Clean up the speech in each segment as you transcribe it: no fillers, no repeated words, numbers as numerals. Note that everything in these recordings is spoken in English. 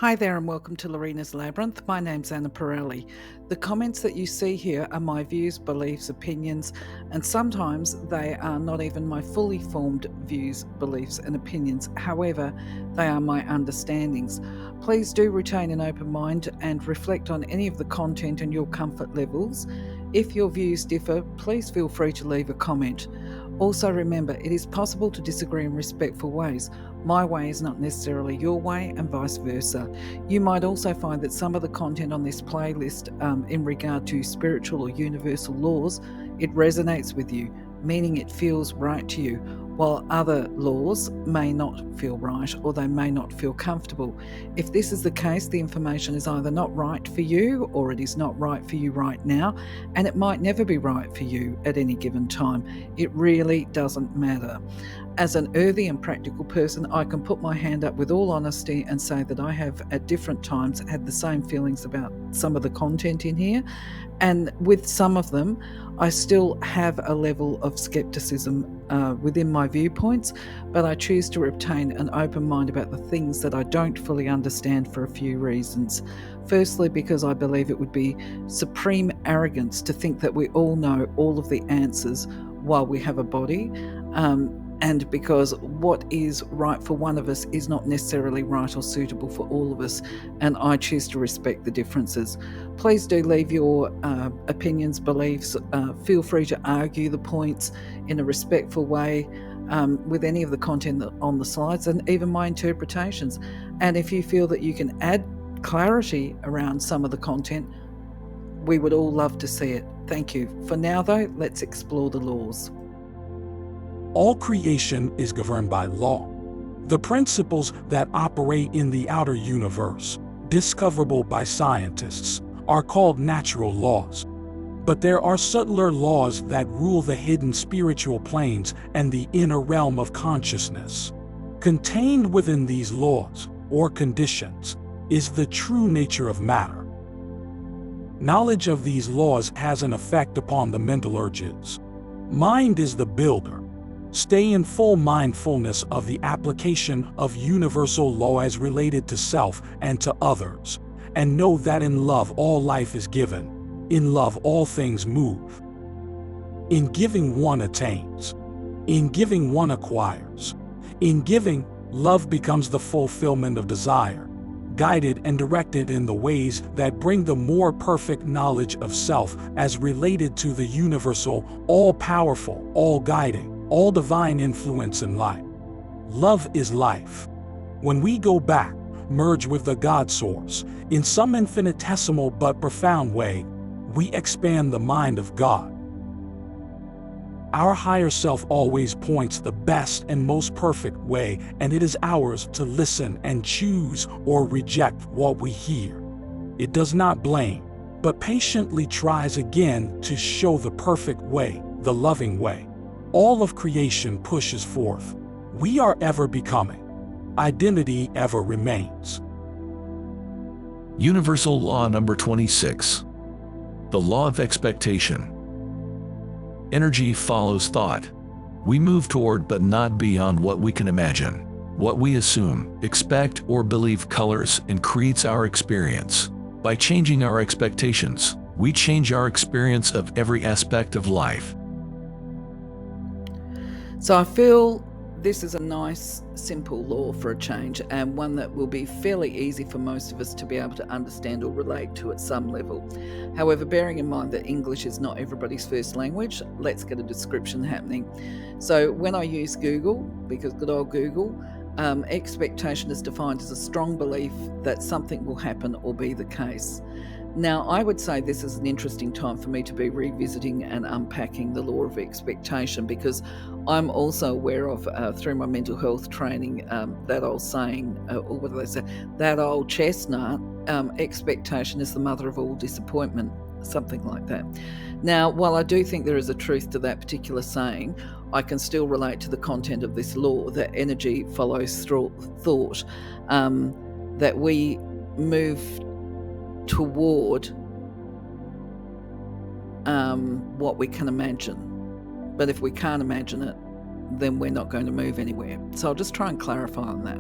Hi there and welcome to Lorena's Labyrinth. My name's Anna Pirelli. The comments that you see here are my views, beliefs, opinions, and sometimes they are not even my fully formed views, beliefs, and opinions. However, they are my understandings. Please do retain an open mind and reflect on any of the content and your comfort levels. If your views differ, please feel free to leave a comment. Also remember, it is possible to disagree in respectful ways. My way is not necessarily your way and vice versa. You might also find that some of the content on this playlist in regard to spiritual or universal laws, it resonates with you, meaning it feels right to you, while other laws may not feel right or they may not feel comfortable. If this is the case, the information is either not right for you or it is not right for you right now, and it might never be right for you at any given time. It really doesn't matter. As an earthy and practical person, I can put my hand up with all honesty and say that I have at different times had the same feelings about some of the content in here. And with some of them, I still have a level of skepticism within my viewpoints, but I choose to retain an open mind about the things that I don't fully understand for a few reasons. Firstly, because I believe it would be supreme arrogance to think that we all know all of the answers while we have a body. And because what is right for one of us is not necessarily right or suitable for all of us, and I choose to respect the differences. Please do leave your opinions, beliefs. Feel free to argue the points in a respectful way with any of the content on the slides and even my interpretations. And if you feel that you can add clarity around some of the content, we would all love to see it. Thank you. For now, though, let's explore the laws. All creation is governed by law. The principles that operate in the outer universe, discoverable by scientists, are called natural laws. But there are subtler laws that rule the hidden spiritual planes and the inner realm of consciousness. Contained within these laws, or conditions, is the true nature of matter. Knowledge of these laws has an effect upon the mental urges. Mind is the builder. Stay in full mindfulness of the application of universal law as related to self and to others, and know that in love all life is given, in love all things move. In giving one attains, in giving one acquires. In giving, love becomes the fulfillment of desire, guided and directed in the ways that bring the more perfect knowledge of self as related to the universal, all-powerful, all-guiding, all divine influence in life. Love is life. When we go back, merge with the God source, in some infinitesimal but profound way, we expand the mind of God. Our higher self always points the best and most perfect way, and it is ours to listen and choose or reject what we hear. It does not blame, but patiently tries again to show the perfect way, the loving way. All of creation pushes forth. We are ever becoming. Identity ever remains. Universal Law number 26. The Law of Expectation. Energy follows thought. We move toward but not beyond what we can imagine. What we assume, expect, or believe colors and creates our experience. By changing our expectations, we change our experience of every aspect of life. So I feel this is a nice, simple law for a change, and one that will be fairly easy for most of us to be able to understand or relate to at some level. However, bearing in mind that English is not everybody's first language, let's get a description happening. So when I use Google, because good old Google, expectation is defined as a strong belief that something will happen or be the case. Now, I would say this is an interesting time for me to be revisiting and unpacking the law of expectation, because I'm also aware of, through my mental health training, that old saying, or what do they say, that old chestnut, expectation is the mother of all disappointment, something like that. Now, while I do think there is a truth to that particular saying, I can still relate to the content of this law, that energy follows through thought, that we move toward what we can imagine. But if we can't imagine it, then we're not going to move anywhere. So I'll just try and clarify on that.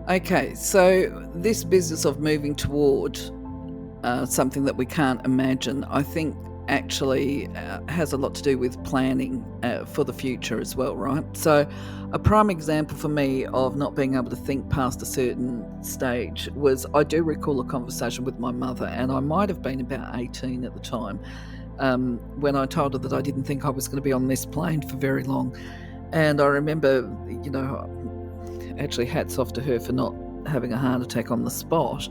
Okay, so this business of moving toward something that we can't imagine, I think actually has a lot to do with planning for the future as well, right? So, a prime example for me of not being able to think past a certain stage was I do recall a conversation with my mother, and I might have been about 18 at the time, when I told her that I didn't think I was going to be on this plane for very long. And I remember, actually hats off to her for not having a heart attack on the spot.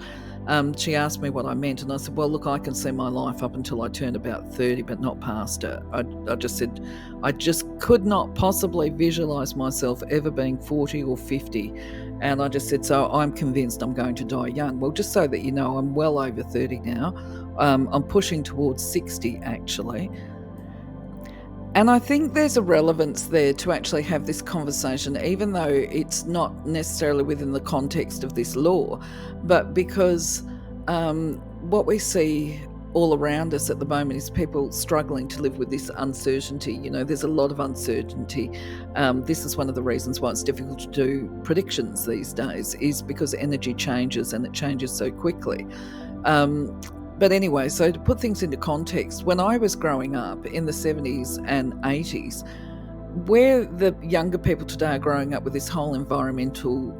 She asked me what I meant, and I said, well, look, I can see my life up until I turned about 30, but not past it. I just said, I just could not possibly visualise myself ever being 40 or 50. And I just said, so I'm convinced I'm going to die young. Well, just so that you know, I'm well over 30 now. I'm pushing towards 60, actually. And I think there's a relevance there to actually have this conversation, even though it's not necessarily within the context of this law, but because what we see all around us at the moment is people struggling to live with this uncertainty. There's a lot of uncertainty. This is one of the reasons why it's difficult to do predictions these days, is because energy changes and it changes so quickly. But anyway, so to put things into context, when I was growing up in the 70s and 80s, where the younger people today are growing up with this whole environmental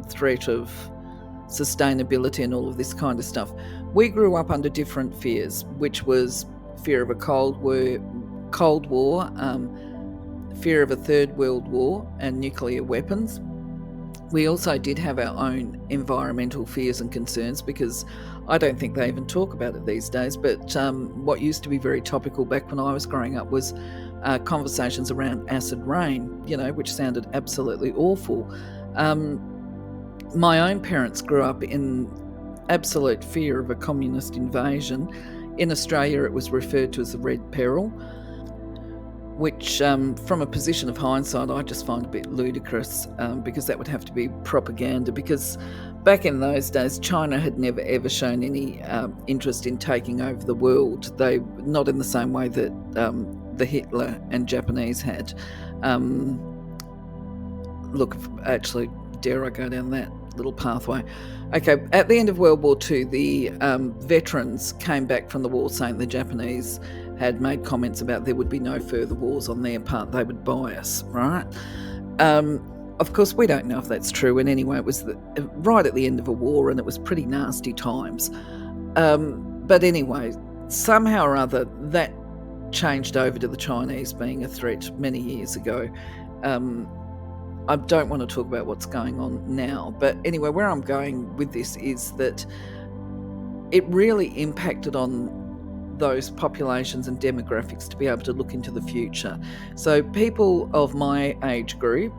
threat of sustainability and all of this kind of stuff, we grew up under different fears, which was fear of a Cold War, fear of a Third World War and nuclear weapons. We also did have our own environmental fears and concerns, because I don't think they even talk about it these days, but what used to be very topical back when I was growing up was conversations around acid rain, which sounded absolutely awful. My own parents grew up in absolute fear of a communist invasion. In Australia, it was referred to as the Red Peril, which from a position of hindsight, I just find a bit ludicrous, because that would have to be propaganda, because back in those days, China had never ever shown any interest in taking over the world. They, not in the same way that the Hitler and Japanese had. Look, actually, dare I go down that little pathway? Okay, at the end of World War II, the veterans came back from the war saying the Japanese had made comments about there would be no further wars on their part, they would buy us, right? Of course, we don't know if that's true, and anyway, it was right at the end of a war, and it was pretty nasty times. But anyway, somehow or other, that changed over to the Chinese being a threat many years ago. I don't want to talk about what's going on now, but anyway, where I'm going with this is that it really impacted on those populations and demographics to be able to look into the future. So people of my age group,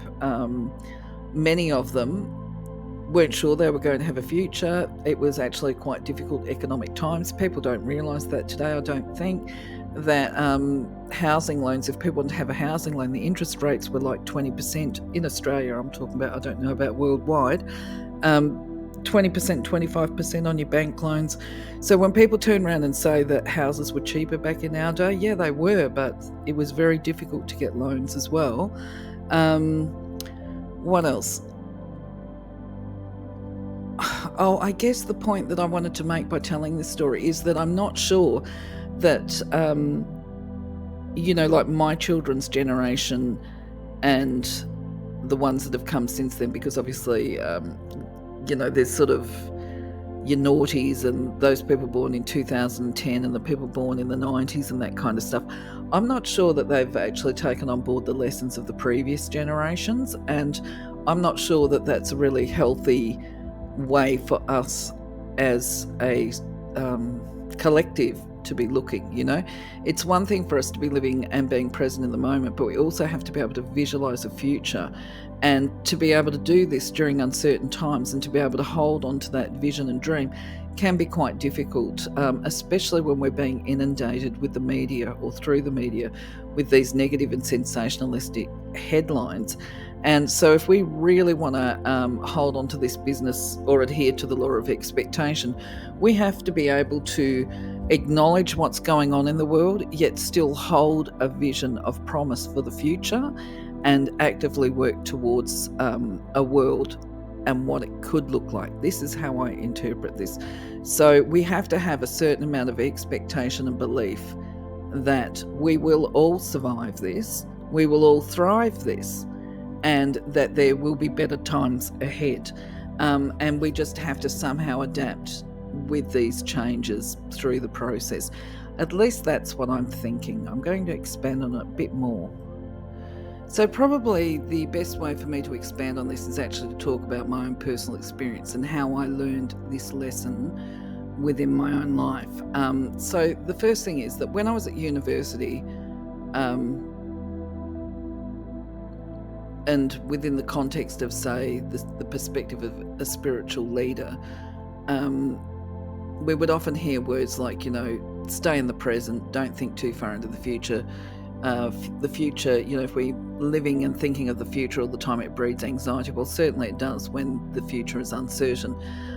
many of them weren't sure they were going to have a future. It was actually quite difficult economic times. People don't realise that today, I don't think, that housing loans, if people want to have a housing loan, the interest rates were like 20% in Australia. I'm talking about, I don't know about worldwide. 20%, 25% on your bank loans. So when people turn around and say that houses were cheaper back in our day, yeah, they were, but it was very difficult to get loans as well. What else? Oh, I guess the point that I wanted to make by telling this story is that I'm not sure that, like my children's generation and the ones that have come since then, because obviously, there's sort of your noughties and those people born in 2010 and the people born in the 90s and that kind of stuff. I'm not sure that they've actually taken on board the lessons of the previous generations, and I'm not sure that that's a really healthy way for us as a collective to be looking. It's one thing for us to be living and being present in the moment, but we also have to be able to visualize a future, and to be able to do this during uncertain times and to be able to hold on to that vision and dream can be quite difficult, especially when we're being inundated with the media or through the media with these negative and sensationalistic headlines. And so if we really want to hold on to this business or adhere to the law of expectation, we have to be able to acknowledge what's going on in the world, yet still hold a vision of promise for the future and actively work towards a world and what it could look like. This is how I interpret this. So we have to have a certain amount of expectation and belief that we will all survive this, we will all thrive this, and that there will be better times ahead. And we just have to somehow adapt with these changes through the process. At least that's what I'm thinking. I'm going to expand on it a bit more. So probably the best way for me to expand on this is actually to talk about my own personal experience and how I learned this lesson within my own life. So the first thing is that when I was at university, and within the context of, say, the perspective of a spiritual leader, we would often hear words like, stay in the present, don't think too far into the future. The future, if we're living and thinking of the future all the time, it breeds anxiety. Well, certainly it does when the future is uncertain.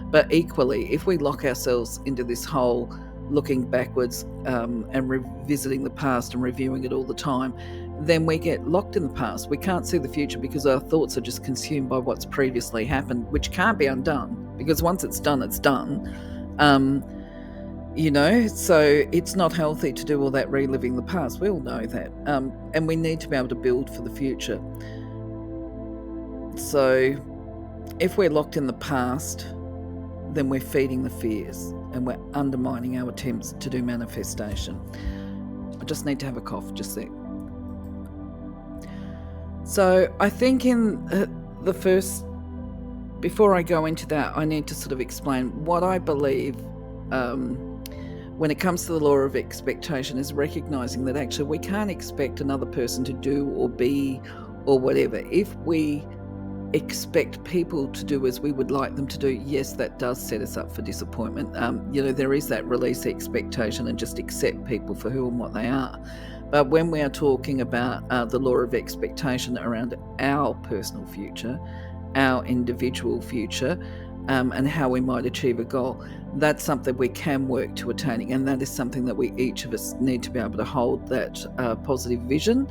But equally, if we lock ourselves into this whole looking backwards and revisiting the past and reviewing it all the time, then we get locked in the past. We can't see the future because our thoughts are just consumed by what's previously happened, which can't be undone, because once it's done, it's done. So it's not healthy to do all that reliving the past. We all know that. And we need to be able to build for the future. So if we're locked in the past, then we're feeding the fears and we're undermining our attempts to do manifestation. I just need to have a cough, just there. So I think in the first, before I go into that, I need to sort of explain what I believe when it comes to the law of expectation is recognizing that actually we can't expect another person to do or be or whatever. If we expect people to do as we would like them to do, yes, that does set us up for disappointment. There is that release expectation and just accept people for who and what they are. But when we are talking about the law of expectation around our personal future, our individual future, and how we might achieve a goal, that's something we can work to attaining, and that is something that we each of us need to be able to hold that positive vision.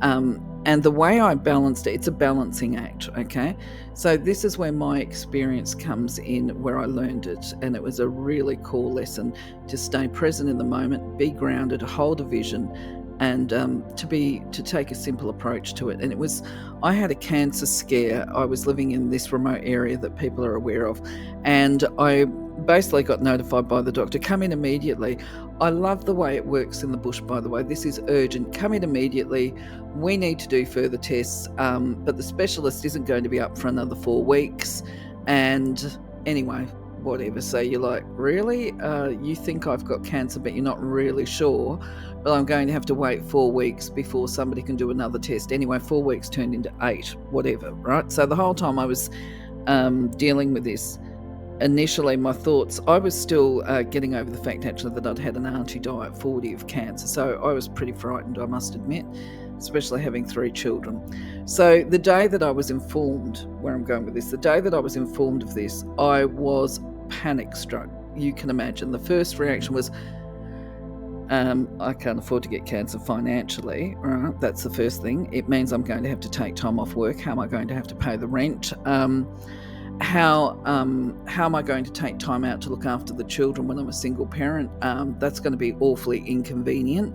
And the way I balanced it, it's a balancing act, okay? So this is where my experience comes in, where I learned it, and it was a really cool lesson to stay present in the moment, be grounded, hold a vision, and to take a simple approach to it. And it was, I had a cancer scare. I was living in this remote area that people are aware of, and I basically got notified by the doctor, come in immediately. I love the way it works in the bush, by the way. This is urgent. Come in immediately. We need to do further tests, but the specialist isn't going to be up for another 4 weeks. And anyway, whatever. So you're like, really? You think I've got cancer, but you're not really sure. But I'm going to have to wait 4 weeks before somebody can do another test. Anyway, 4 weeks turned into 8, whatever, right? So the whole time I was dealing with this, initially my thoughts, I was still getting over the fact actually that I'd had an auntie die at 40 of cancer. So I was pretty frightened, I must admit, especially having 3 children. So the day that I was informed, where I'm going with this, the day that I was informed of this, I was panic struck. You can imagine. The first reaction was, I can't afford to get cancer financially, right? That's the first thing. It means I'm going to have to take time off work. How am I going to have to pay the rent? How am I going to take time out to look after the children when I'm a single parent? That's going to be awfully inconvenient.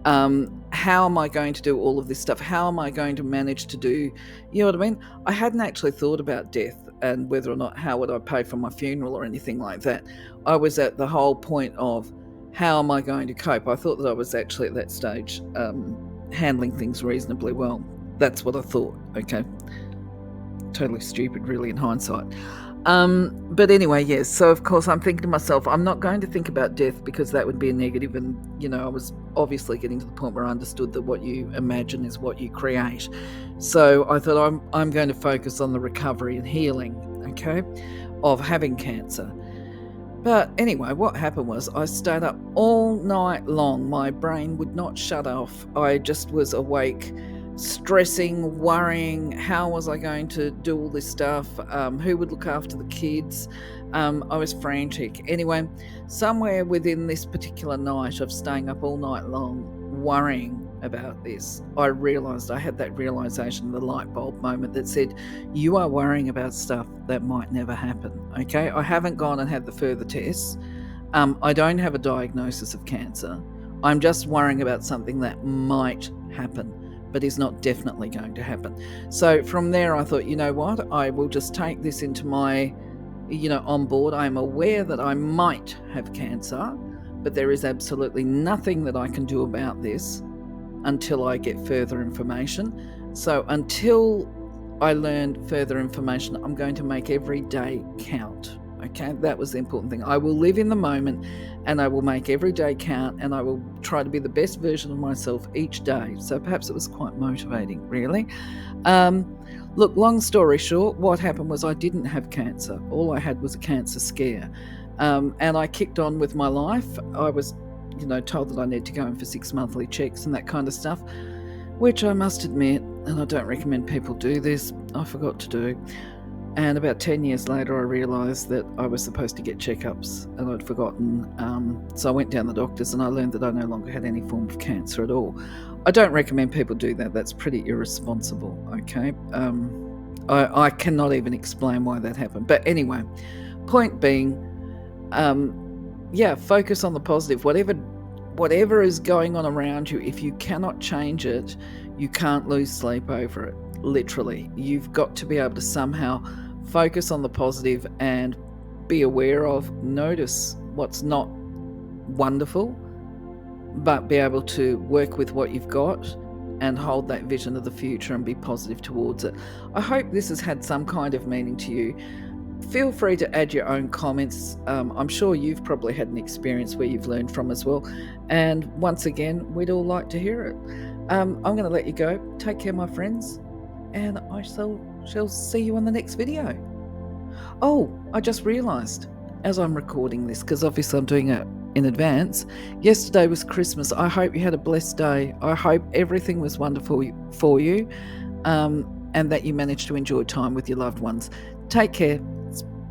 How am I going to do all of this stuff? How am I going to manage to do, you know what I mean? I hadn't actually thought about death and whether or not how would I pay for my funeral or anything like that. I was at the whole point of how am I going to cope? I thought that I was actually at that stage handling things reasonably well. That's what I thought, okay? Totally stupid, really, in hindsight. But anyway, yes, so of course I'm thinking to myself, I'm not going to think about death because that would be a negative, and I was obviously getting to the point where I understood that what you imagine is what you create. So I thought I'm going to focus on the recovery and healing, okay, of having cancer. But anyway, what happened was I stayed up all night long. My brain would not shut off. I just was awake, stressing, worrying, how was I going to do all this stuff, who would look after the kids. I was frantic. Anyway, somewhere within this particular night of staying up all night long worrying about this, I realised, I had that realisation, the light bulb moment that said, you are worrying about stuff that might never happen, okay? I haven't gone and had the further tests. I don't have a diagnosis of cancer. I'm just worrying about something that might happen, but is not definitely going to happen. So from there, I thought, you know what? I will just take this into my, on board. I'm aware that I might have cancer, but there is absolutely nothing that I can do about this until I get further information. So until I learn further information, I'm going to make every day count. Okay, that was the important thing. I will live in the moment and I will make every day count, and I will try to be the best version of myself each day. So perhaps it was quite motivating, really. Look, long story short, what happened was I didn't have cancer. All I had was a cancer scare. And I kicked on with my life. I was, told that I need to go in for 6 monthly checks and that kind of stuff, which I must admit, and I don't recommend people do this, I forgot to do. And about 10 years later, I realised that I was supposed to get checkups and I'd forgotten. So I went down the doctors and I learned that I no longer had any form of cancer at all. I don't recommend people do that. That's pretty irresponsible, okay? I cannot even explain why that happened. But anyway, point being, focus on the positive. Whatever is going on around you, if you cannot change it, you can't lose sleep over it. Literally, you've got to be able to somehow focus on the positive and be aware of, notice what's not wonderful, but be able to work with what you've got and hold that vision of the future and be positive towards it. I hope this has had some kind of meaning to you. Feel free to add your own comments. I'm sure you've probably had an experience where you've learned from as well. And once again, we'd all like to hear it. I'm going to let you go. Take care, my friends. And I shall see you on the next video. Oh, I just realised as I'm recording this, because obviously I'm doing it in advance, yesterday was Christmas. I hope you had a blessed day. I hope everything was wonderful for you, and that you managed to enjoy time with your loved ones. Take care.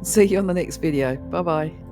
See you on the next video. Bye-bye.